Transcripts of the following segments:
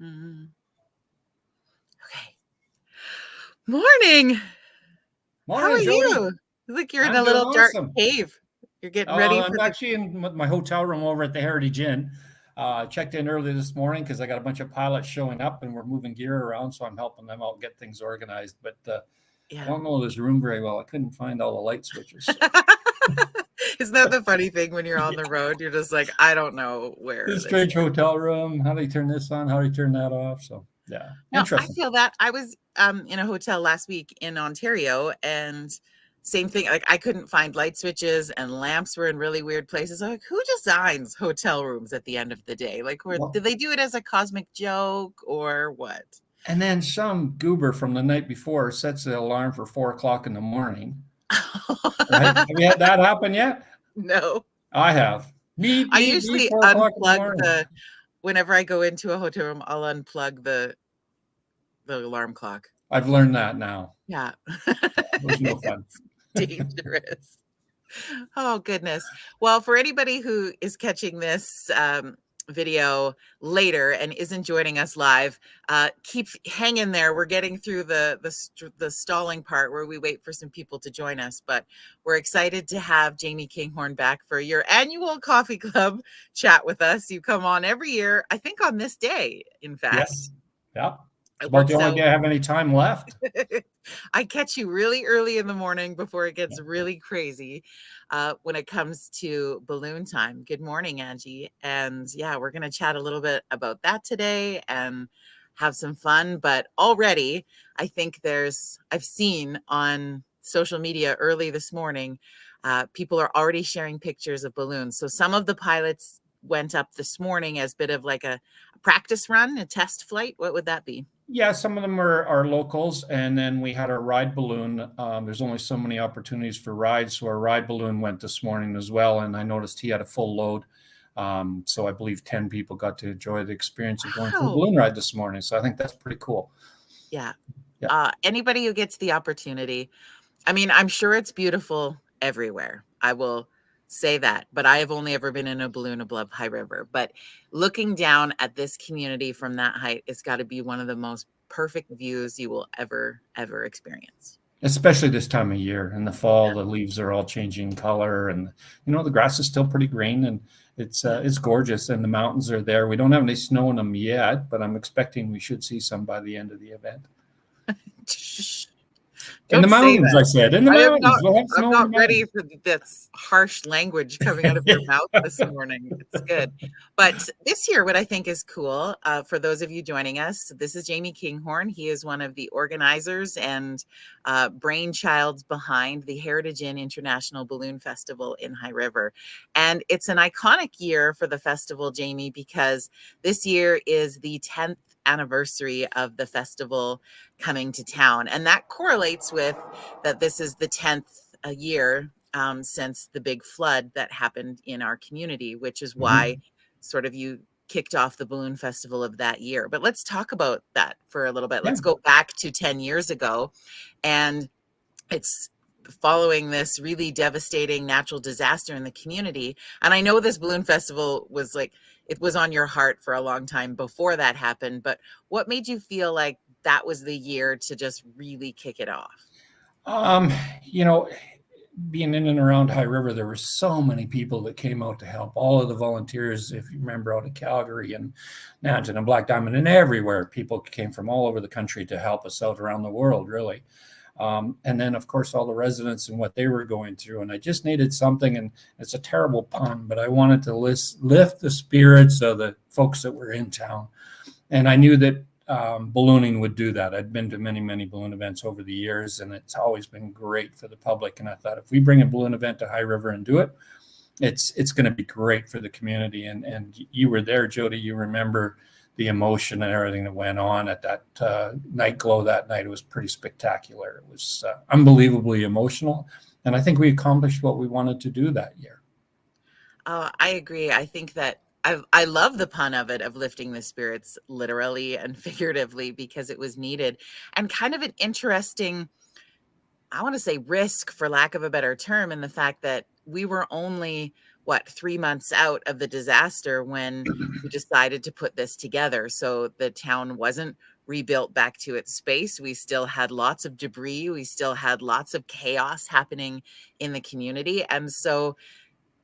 Mhm. Okay. Morning. How are Morning, Jody. you? You look you're in I'm a doing little dark awesome. cave. You're getting ready for I'm the actually in my hotel room over at the Heritage Inn. Checked in early this morning because I got a bunch of pilots showing up and we're moving gear around, so I'm helping them out get things organized. But I Yeah. don't know this room very well. I couldn't find all the light switches. So. Isn't that the funny thing when you're on the road? You're just like, I don't know where This this strange is. hotel room. How do you turn this on? How do you turn that off? So yeah, No, I interesting. feel that. I was in a hotel last week in Ontario, and same thing. Like, I couldn't find light switches and lamps were in really weird places. I'm like, who designs hotel rooms at the end of the day? Like, Well, did they do it as a cosmic joke or what? and then some goober from the night before sets the alarm for 4 o'clock in the morning. Right? Have you had that happen yet? No. I have. Beep, I beep, beep, usually 4 o'clock in the unplug morning. whenever I go into a hotel room, I'll unplug the alarm clock. I've learned that now. Yeah. Yeah, it was no fun. Dangerous. Oh, goodness. Well, for anybody who is catching this video later and isn't joining us live, keep hanging there. We're getting through the stalling part where we wait for some people to join us, but we're excited to have Jamie Kinghorn back for your annual coffee club chat with us. You come on every year, I think on this day, in fact. Yes. Yeah. It's It about the works only out. day I have any time left. I catch you really early in the morning before it gets really crazy when it comes to balloon time. Good morning, Angie. And yeah, we're going to chat a little bit about that today and have some fun. But already, I think I've seen on social media early this morning, people are already sharing pictures of balloons. So some of the pilots went up this morning as a bit of like a practice run, a test flight. What would that be? Yeah, some of them are locals, and then we had our ride balloon. There's only so many opportunities for rides, so our ride balloon went this morning as well, and I noticed he had a full load. So I believe 10 people got to enjoy the experience of going for a Wow. balloon ride this morning. So I think that's pretty cool. Yeah. Yeah. Anybody who gets the opportunity, I mean, I'm sure it's beautiful everywhere. I will say that, but I have only ever been in a balloon above High River. But looking down at this community from that height, it's got to be one of the most perfect views you will ever experience. Especially this time of year. In the fall, the leaves are all changing color, and the grass is still pretty green, and it's gorgeous. And the mountains are there. We don't have any snow in them yet, but I'm expecting we should see some by the end of the event. In the Don't say mountains, I that. said. In the I am mountains. not We'll have I'm snow in the not ready mountains. for this harsh language coming out of your mouth this morning. It's good. But this year, what I think is cool, for those of you joining us, this is Jamie Kinghorn. He is one of the organizers and brainchilds behind the Heritage Inn International Balloon Festival in High River. And it's an iconic year for the festival, Jamie, because this year is the 10th anniversary of the festival coming to town. And that correlates with that this is the 10th year since the big flood that happened in our community, which is why sort of you kicked off the balloon festival of that year. But let's talk about that for a little bit. Yeah. Let's go back to 10 years ago. And it's following this really devastating natural disaster in the community. And I know this balloon festival was like, it was on your heart for a long time before that happened. But what made you feel like that was the year to just really kick it off? Um, you know, being in and around High River, there were so many people that came out to help. All of the volunteers, if you remember, out of Calgary and Nanton and Black Diamond and everywhere, people came from all over the country to help us out around the world, really. And then, of course, all the residents and what they were going through. And I just needed something, and it's a terrible pun, but I wanted to lift the spirits of the folks that were in town. And I knew that ballooning would do that. I'd been to many balloon events over the years, and it's always been great for the public. And I thought, if we bring a balloon event to High River and do it, it's going to be great for the community. And you were there, Jody. You remember the emotion and everything that went on at that night glow that night. It was pretty spectacular. It was unbelievably emotional. And I think we accomplished what we wanted to do that year. I agree. I think that I love the pun of it, of lifting the spirits literally and figuratively, because it was needed, and kind of an interesting, I want to say, risk, for lack of a better term, in the fact that we were only what, 3 months out of the disaster when we decided to put this together. So the town wasn't rebuilt back to its space. We still had lots of debris. We still had lots of chaos happening in the community. And so,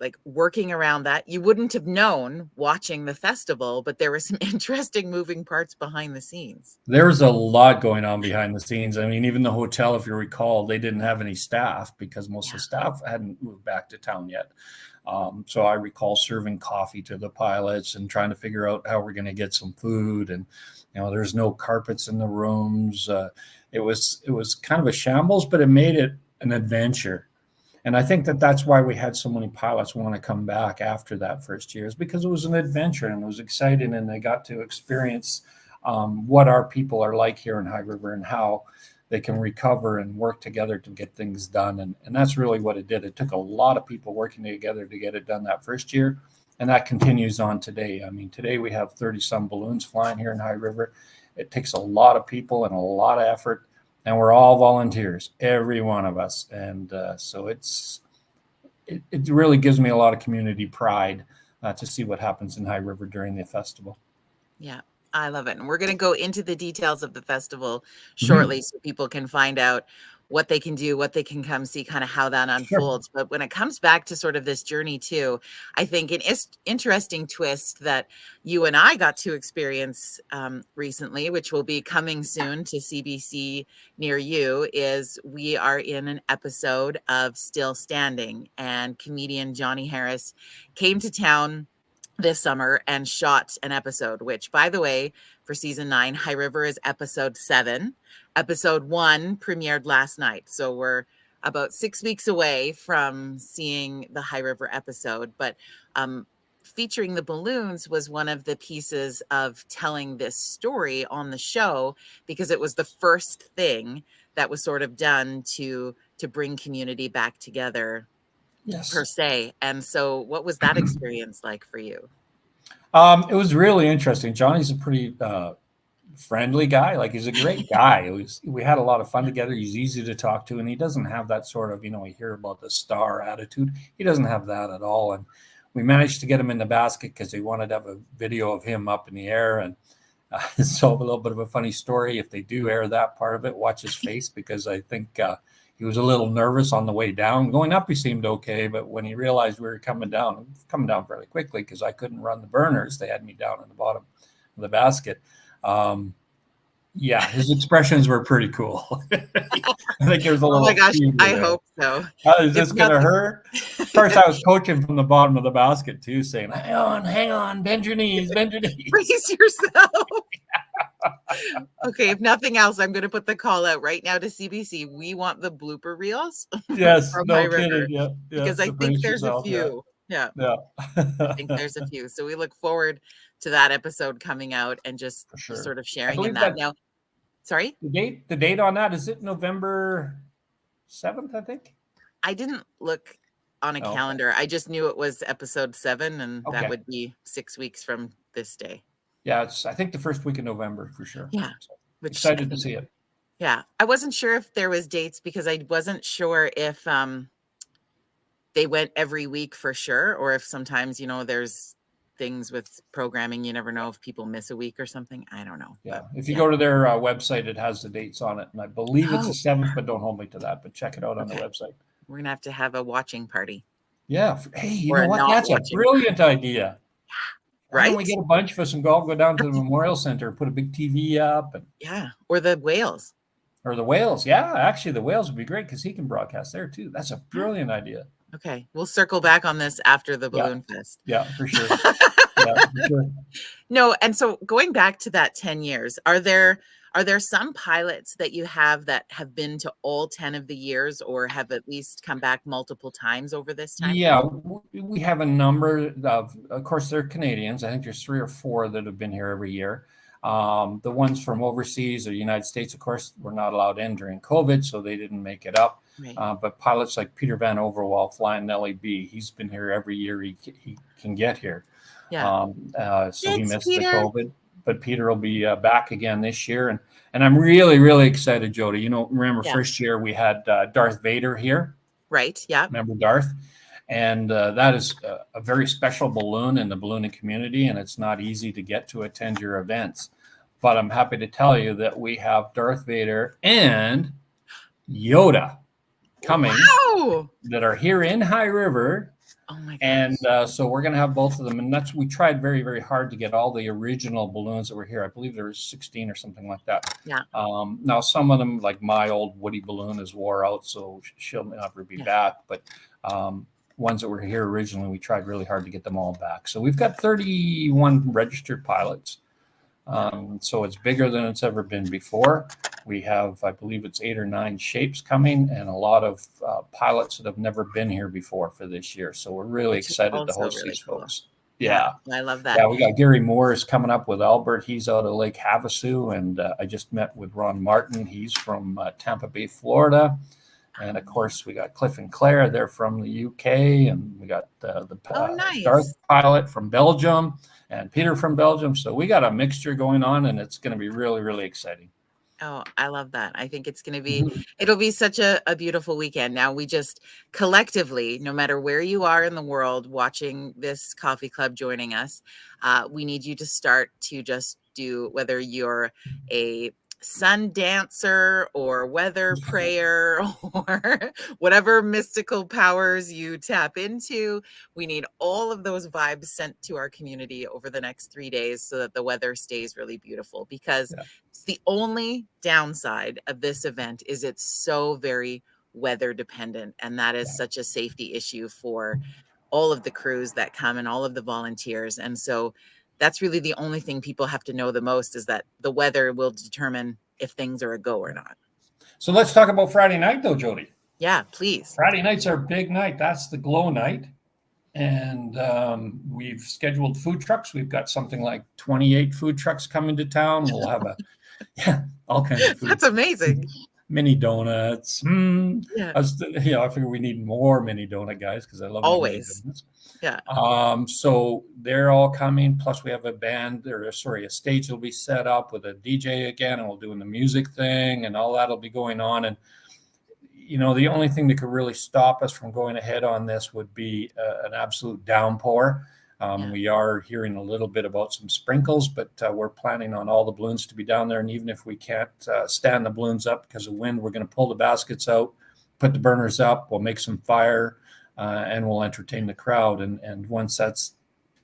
like, working around that, you wouldn't have known watching the festival, but there were some interesting moving parts behind the scenes. There was a lot going on behind the scenes. I mean, even the hotel, if you recall, they didn't have any staff because most of the staff hadn't moved back to town yet. So I recall serving coffee to the pilots and trying to figure out how we're going to get some food. And, there's no carpets in the rooms. It was kind of a shambles, but it made it an adventure. And I think that's why we had so many pilots want to come back after that first year, is because it was an adventure and it was exciting, and they got to experience what our people are like here in High River and how they can recover and work together to get things done. And that's really what it did. It took a lot of people working together to get it done that first year. And that continues on today. I mean, today we have 30 some balloons flying here in High River. It takes a lot of people and a lot of effort. And we're all volunteers, every one of us. And so it really gives me a lot of community pride to see what happens in High River during the festival. Yeah, I love it. And we're going to go into the details of the festival shortly so people can find out what they can do, what they can come see, kind of how that unfolds. Sure. But when it comes back to sort of this journey too, I think an interesting twist that you and I got to experience recently, which will be coming soon to CBC near you, is we are in an episode of Still Standing, and comedian Johnny Harris came to town this summer and shot an episode, which, by the way, for season 9, High River is episode 7. Episode 1 premiered last night. So we're about 6 weeks away from seeing the High River episode. But featuring the balloons was one of the pieces of telling this story on the show, because it was the first thing that was sort of done to bring community back together. Yes. Per se. And so what was that experience like for you? It was really interesting. Johnny's a pretty friendly guy. Like, he's a great guy. We had a lot of fun together. He's easy to talk to, and he doesn't have that sort of, you hear about the star attitude. He doesn't have that at all. And we managed to get him in the basket because they wanted to have a video of him up in the air. And so a little bit of a funny story. If they do air that part of it, watch his face, because I think he was a little nervous on the way down. Going up, he seemed okay, but when he realized we were coming down fairly quickly, because I couldn't run the burners. They had me down in the bottom of the basket. His expressions were pretty cool. I think there's a little. Oh my gosh, I hope so. Is this going to hurt? Of course, I was coaching from the bottom of the basket too, saying, hang on, bend your knees. Brace yourself. Okay, if nothing else, I'm going to put the call out right now to CBC. We want the blooper reels. Yes, no kidding. Yeah, because I think there's a few. Yeah. I think there's a few. So we look forward to that episode coming out and just sort of sharing in that. Now, sorry? The date on that, is it November 7th, I think? I didn't look on a calendar. I just knew it was episode 7, and that would be 6 weeks from this day. Yeah, it's, I think, the first week of November for sure. Yeah. So excited to see it. Yeah. I wasn't sure if there was dates, because I wasn't sure if they went every week for sure, or if sometimes, there's things with programming. You never know if people miss a week or something. I don't know. Yeah. If you go to their website, it has the dates on it. And I believe it's the 7th, but don't hold me to that. But check it out on the website. We're going to have a watching party. Yeah. Hey, you know what? That's a brilliant idea. Right? Why don't we get a bunch of us and go down to the Memorial Center, put a big TV up? Or the whales. Or the whales. Yeah, actually, the whales would be great, because he can broadcast there too. That's a brilliant idea. Okay, we'll circle back on this after the Balloon Fest. Yeah, for sure. No, and so going back to that 10 years, are there some pilots that you have that have been to all 10 of the years, or have at least come back multiple times over this time? Yeah, we have a number of course, they're Canadians. I think there's 3 or 4 that have been here every year. The ones from overseas or United States, of course, were not allowed in during COVID, so they didn't make it up. Right. But pilots like Peter Van Overwall flying LAB, he's been here every year he can get here. Yeah. So he missed the COVID. But Peter will be back again this year. And I'm really, really excited, Jody. Remember first year we had Darth Vader here. Right, yeah. Remember Darth? And that is a very special balloon in the ballooning community, and it's not easy to get to attend your events. But I'm happy to tell you that we have Darth Vader and Yoda coming that are here in High River. Oh my gosh. And so we're going to have both of them. And we tried very, very hard to get all the original balloons that were here. I believe there was 16 or something like that. Yeah. Now, some of them, like my old Woody balloon, is wore out, so she'll never be back. But ones that were here originally, we tried really hard to get them all back. So we've got 31 registered pilots. So it's bigger than it's ever been before. We have, I believe it's 8 or 9 shapes coming, and a lot of pilots that have never been here before for this year. So we're really excited to host these folks. Yeah, I love that. Yeah, we got Gary Moore coming up with Albert. He's out of Lake Havasu, and I just met with Ron Martin. He's from Tampa Bay, Florida. And of course, we got Cliff and Claire. They're from the UK, and we got nice. Darth pilot from Belgium and Peter from Belgium. So we got a mixture going on, and it's going to be really, really exciting. Oh, I love that. I think it's going to be, it'll be such a beautiful weekend. Now we just collectively, no matter where you are in the world watching this coffee club, joining us, we need you to start to just do, whether you're a sun dancer or weather prayer or whatever mystical powers you tap into, we need all of those vibes sent to our community over the next 3 days so that the weather stays really beautiful, because it's the only downside of this event is it's so very weather dependent, and that is such a safety issue for all of the crews that come and all of the volunteers. And so that's really the only thing people have to know the most, is that the weather will determine if things are a go or not. So let's talk about Friday night though, Jody. Yeah, please. Friday night's our big night. That's the glow night. And we've scheduled food trucks. We've got something like 28 food trucks coming to town. We'll have all kinds of food. That's amazing. Mini donuts. I figure we need more mini donut guys because I love always. Yeah. So they're all coming. Plus, we have a stage will be set up with a DJ again, and we'll doing the music thing, and all that'll be going on. And the only thing that could really stop us from going ahead on this would be an absolute downpour. We are hearing a little bit about some sprinkles, but we're planning on all the balloons to be down there. And even if we can't stand the balloons up because of wind, we're going to pull the baskets out, put the burners up, we'll make some fire, and we'll entertain the crowd. And once that's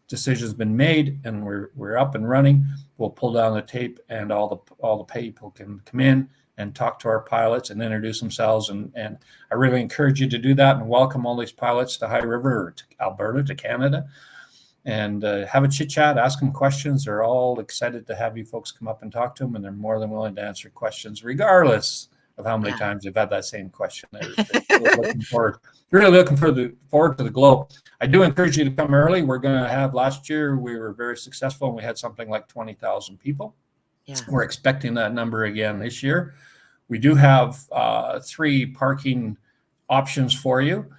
decision's been made and we're up and running, we'll pull down the tape, and all the people can come in and talk to our pilots and introduce themselves. And I really encourage you to do that and welcome all these pilots to High River or to Alberta, to Canada. And have a chit chat, ask them questions. They're all excited to have you folks come up and talk to them, and they're more than willing to answer questions, regardless of how many times they've had that same question. They're really looking forward to the glow. I do encourage you to come early. We're going to have, last year we were very successful, and we had something like 20,000 people. Yeah. We're expecting that number again this year. We do have 3 parking options for you.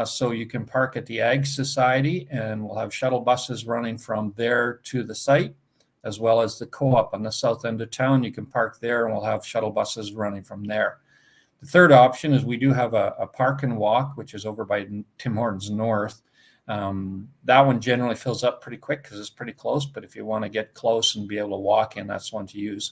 So you can park at the Ag Society, and we'll have shuttle buses running from there to the site, as well as the co-op on the south end of town. You can park there, and we'll have shuttle buses running from there. The third option is we do have a park and walk, which is over by Tim Hortons North. That one generally fills up pretty quick because it's pretty close, but if you want to get close and be able to walk in, that's one to use.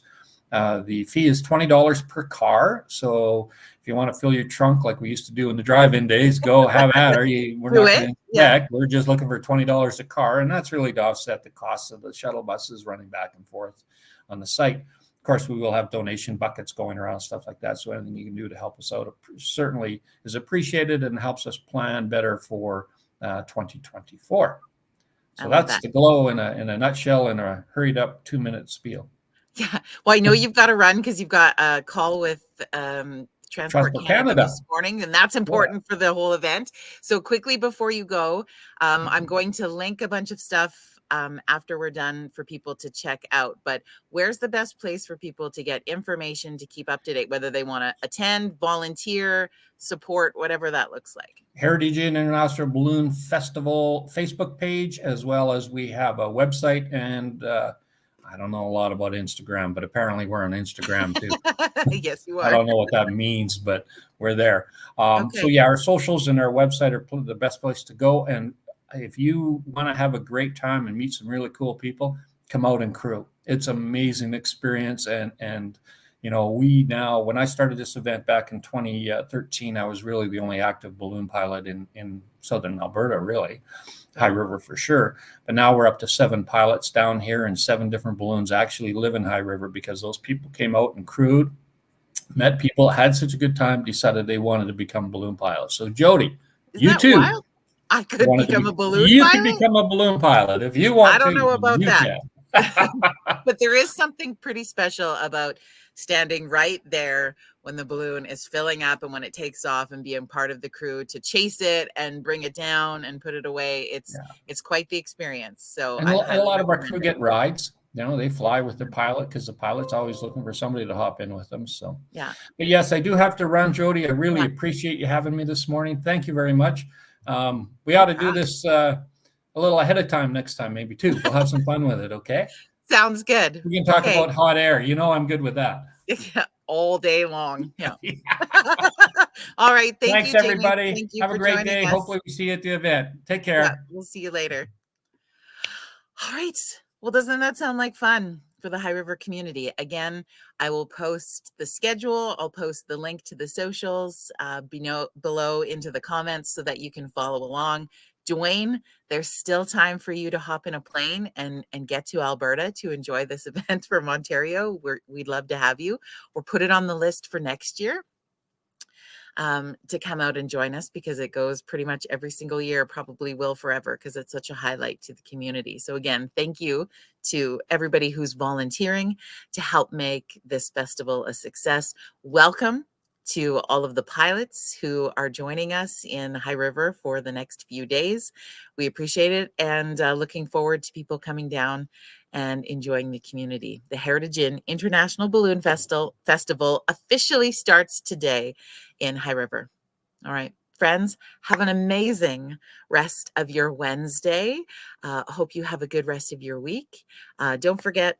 The fee is $20 per car. So if you want to fill your trunk like we used to do in the drive-in days, go have at her. We're not going to check. We're just looking for $20 a car, and that's really to offset the costs of the shuttle buses running back and forth on the site. Of course, we will have donation buckets going around, stuff like that. So anything you can do to help us out certainly is appreciated and helps us plan better for 2024. So that's the glow in a nutshell, in a hurried up 2-minute spiel. Yeah. Well, I know you've got to run because you've got a call with Transport Canada this morning, and that's important for the whole event. So quickly before you go, I'm going to link a bunch of stuff after we're done for people to check out. But where's the best place for people to get information, to keep up to date, whether they want to attend, volunteer, support, whatever that looks like? Heritage International Balloon Festival Facebook page, as well as we have a website and I don't know a lot about Instagram, but apparently we're on Instagram too. Yes, you I are. don't know what that means, but we're there. So Okay. yeah, our socials and our website are the best place to go. And if you want to have a great time and meet some really cool people, come out and crew. It's amazing experience. And when I started this event back in 2013, I was really the only active balloon pilot in southern Alberta, really. High River for sure. But now we're up to 7 pilots down here, and 7 different balloons actually live in High River because those people came out and crewed, met people, had such a good time, decided they wanted to become balloon pilots. So Jody, Isn't you that too wild? I could become a balloon you could pilot? become a balloon pilot if you I want don't to. know about You that. can. But there is something pretty special about standing right there when the balloon is filling up and when it takes off, and being part of the crew to chase it and bring it down and put it away. It's quite the experience. So And I a highly lot of our recommend crew it. get rides. They fly with the pilot because the pilot's always looking for somebody to hop in with them. So, Yeah. but yes, I do have to run, Jody. I really Yeah. appreciate you having me this morning. Thank you very much. We ought to do this a little ahead of time next time, maybe too. We'll have some fun with it. Okay. Sounds good. We can talk Okay. about hot air. I'm good with that. All day long. Yeah. All right. Thank Thanks, you, Jamie. everybody. Thank you Have a for great joining day. us. Hopefully we see you at the event. Take Yeah, care. we'll see you later. All right. Well, doesn't that sound like fun for the High River community? Again, I will post the schedule. I'll post the link to the socials below into the comments so that you can follow along. Dwayne, there's still time for you to hop in a plane and get to Alberta to enjoy this event from Ontario. We'd love to have you, or put it on the list for next year. To come out and join us, because it goes pretty much every single year, probably will forever, because it's such a highlight to the community. So again, thank you to everybody who's volunteering to help make this festival a success. Welcome to all of the pilots who are joining us in High River for the next few days. We appreciate it, and looking forward to people coming down and enjoying the community. The Heritage Inn International Balloon Festival officially starts today in High River. All right, friends, have an amazing rest of your Wednesday. Hope you have a good rest of your week. Don't forget,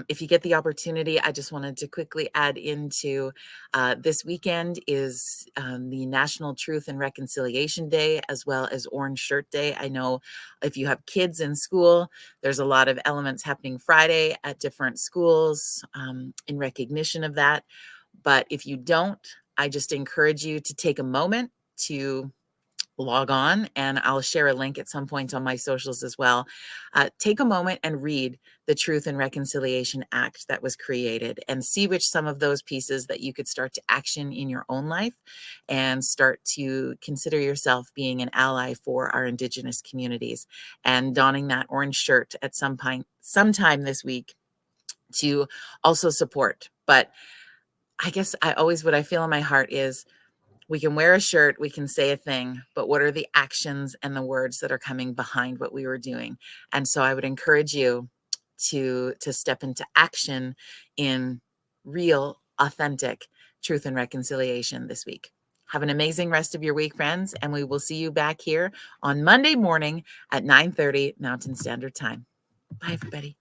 if you get the opportunity, I just wanted to quickly add into this weekend is the National Truth and Reconciliation Day, as well as Orange Shirt Day. I know if you have kids in school, there's a lot of elements happening Friday at different schools in recognition of that. But if you don't, I just encourage you to take a moment to log on, and I'll share a link at some point on my socials as well. Take a moment and read the Truth and Reconciliation Act that was created, and see which some of those pieces that you could start to action in your own life, and start to consider yourself being an ally for our Indigenous communities, and donning that orange shirt at sometime this week to also support. But I guess what I feel in my heart is, we can wear a shirt, we can say a thing, but what are the actions and the words that are coming behind what we were doing? And so I would encourage you to step into action in real, authentic truth and reconciliation this week. Have an amazing rest of your week, friends, and we will see you back here on Monday morning at 9:30 Mountain Standard Time. Bye, everybody.